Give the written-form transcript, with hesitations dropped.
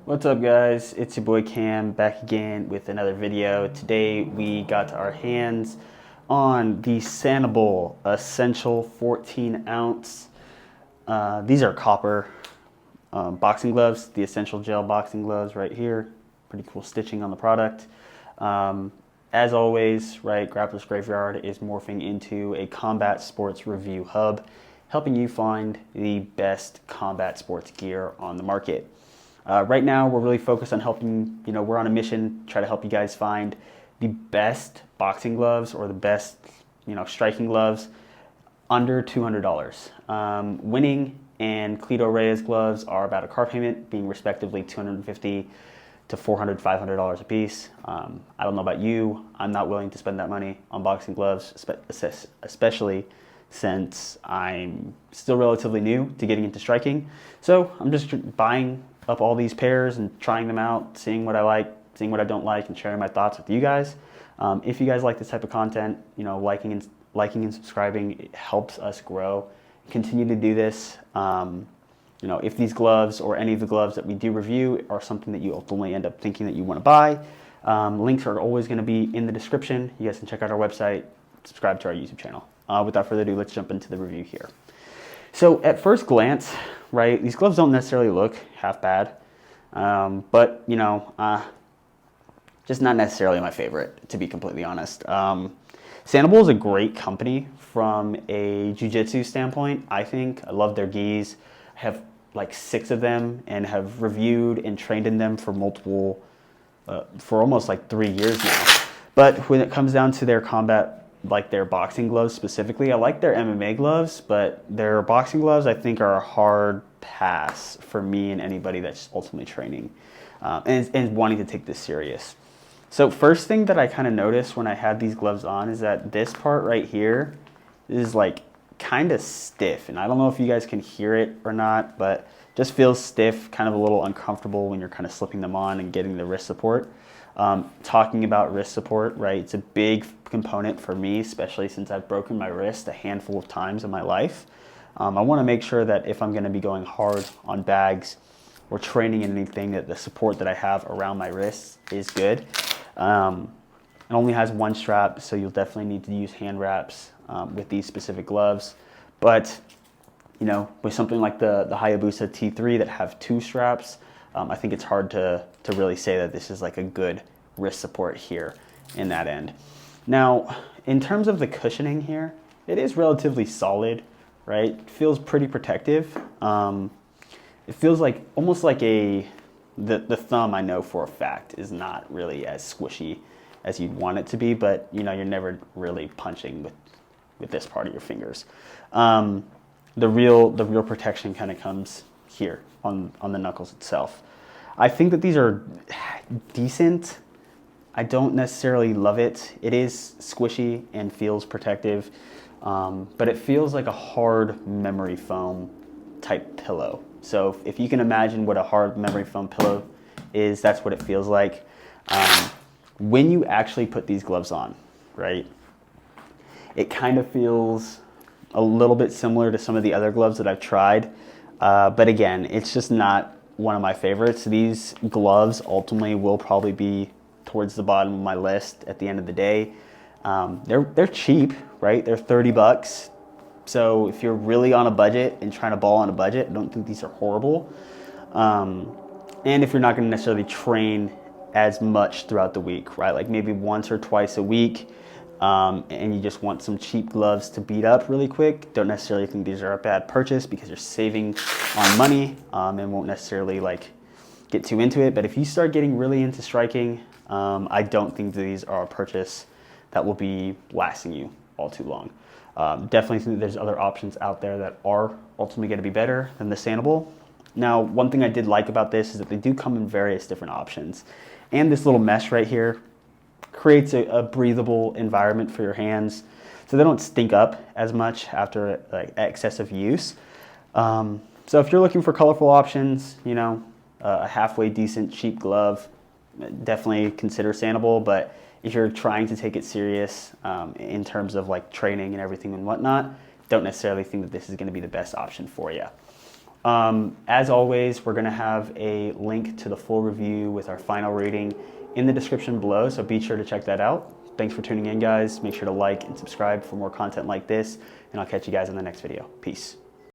What's up guys, it's your boy Cam back again with another video. Today we got our hands on the Sanabull Essential 14 ounce. These are copper boxing gloves, the Essential Gel boxing gloves right here. Pretty cool stitching on the product. As always, right, Grappler's Graveyard is morphing into a combat sports review hub, helping you find the best combat sports gear on the market. Right now, we're really focused on helping, we're on a mission, try to help you guys find the best boxing gloves or the best, striking gloves under $200. Winning and Cleto Reyes gloves are about a car payment, being respectively $250 to $400, $500 a piece. I don't know about you, I'm not willing to spend that money on boxing gloves, especially since I'm still relatively new to getting into striking. So I'm just buying up all these pairs and trying them out, seeing what I like, seeing what I don't like, and sharing my thoughts with you guys. If you guys like this type of content, liking and subscribing, it helps us grow. Continue to do this. If these gloves or any of the gloves that we do review are something that you ultimately end up thinking that you want to buy, links are always going to be in the description. You guys can check out our website, subscribe to our YouTube channel. Without further ado, let's jump into the review here. So at first glance, right, these gloves don't necessarily look half bad, but just not necessarily my favorite, to be completely honest. Sanabull is a great company from a jiu-jitsu standpoint. I love their gis. I have like 6 of them and have reviewed and trained in them for almost like 3 years now. But when it comes down to their combat, like their boxing gloves specifically, I like their MMA gloves, but their boxing gloves I think are a hard pass for me and anybody that's ultimately training and wanting to take this serious. So first thing that I kind of noticed when I had these gloves on is that this part right here is like kind of stiff, and I don't know if you guys can hear it or not, but just feels stiff, kind of a little uncomfortable when you're kind of slipping them on and getting the wrist support. Talking about wrist support, right, it's a big component for me, especially since I've broken my wrist a handful of times in my life. I want to make sure that if I'm going to be going hard on bags or training in anything, that the support that I have around my wrists is good. It only has 1 strap, so you'll definitely need to use hand wraps with these specific gloves. But with something like the Hayabusa T3 that have 2 straps, I think it's hard to really say that this is like a good wrist support here in that end. Now, in terms of the cushioning here, it is relatively solid, right? It feels pretty protective. It feels like almost like the thumb, I know for a fact, is not really as squishy as you'd want it to be, but you're never really punching with this part of your fingers. The real protection kind of comes here on the knuckles itself. I think that these are decent. I don't necessarily love it. It is squishy and feels protective, but it feels like a hard memory foam type pillow. So if you can imagine what a hard memory foam pillow is, that's what it feels like. When you actually put these gloves on, right, it kind of feels a little bit similar to some of the other gloves that I've tried. But again, it's just not one of my favorites. These gloves ultimately will probably be towards the bottom of my list at the end of the day. They're cheap, right? They're 30 bucks. So if you're really on a budget and trying to ball on a budget, I don't think these are horrible. And if you're not going to necessarily train as much throughout the week, right? Like maybe once or twice a week, and you just want some cheap gloves to beat up really quick, don't necessarily think these are a bad purchase because you're saving on money and won't necessarily like get too into it. But if you start getting really into striking, I don't think these are a purchase that will be lasting you all too long. Definitely think that there's other options out there that are ultimately going to be better than the Sanabull. Now, one thing I did like about this is that they do come in various different options. And this little mesh right here creates a breathable environment for your hands so they don't stink up as much after like excessive use. So if you're looking for colorful options, a halfway decent cheap glove, definitely consider Sanabull. But if you're trying to take it serious in terms of like training and everything and whatnot, don't necessarily think that this is going to be the best option for you. As always, we're going to have a link to the full review with our final rating in the description below, so be sure to check that out. Thanks for tuning in, guys. Make sure to like and subscribe for more content like this, and I'll catch you guys in the next video. Peace.